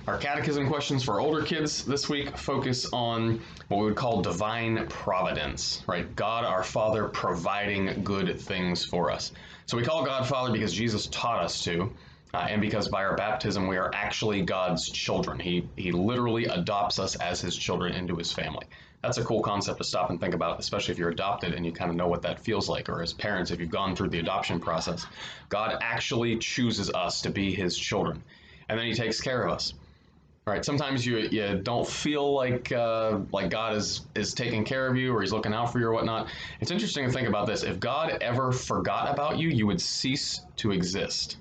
Our catechism questions for older kids this week focus on what we would call divine providence, right? God our Father providing good things for us. So we call God Father because Jesus taught us to, and because by our baptism we are actually God's children. He literally adopts us as his children into his family. That's a cool concept to stop and think about, especially if you're adopted and you kind of know what that feels like, or as parents, if you've gone through the adoption process. God actually chooses us to be his children, and then he takes care of us. Right. Sometimes you don't feel like God is taking care of you or he's looking out for you or whatnot. It's interesting to think about this. If God ever forgot about you, you would cease to exist.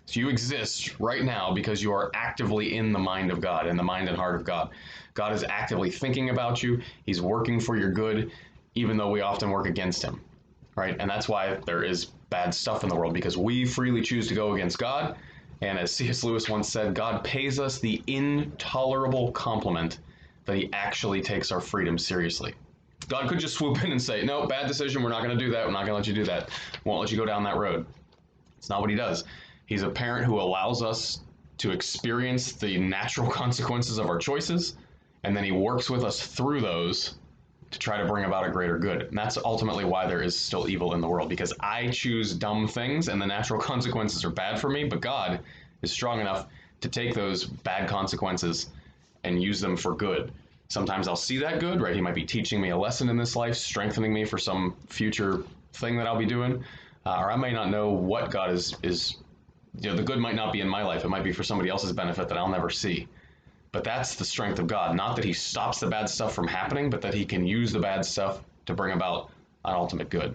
So you exist right now because you are actively in the mind of God, in the mind and heart of God. God is actively thinking about you. He's working for your good, even though we often work against him. Right. And that's why there is bad stuff in the world, because we freely choose to go against God. And as C.S. Lewis once said, God pays us the intolerable compliment that he actually takes our freedom seriously. God could just swoop in and say, no, bad decision, we're not going to do that, we're not going to let you do that, won't let you go down that road. It's not what he does. He's a parent who allows us to experience the natural consequences of our choices, and then he works with us through those to try to bring about a greater good. And that's ultimately why there is still evil in the world, because I choose dumb things and the natural consequences are bad for me, but God is strong enough to take those bad consequences and use them for good. Sometimes I'll see that good, right? He might be teaching me a lesson in this life, strengthening me for some future thing that I'll be doing, or I may not know what God is, the good might not be in my life. It might be for somebody else's benefit that I'll never see. But that's the strength of God, not that he stops the bad stuff from happening, but that he can use the bad stuff to bring about an ultimate good.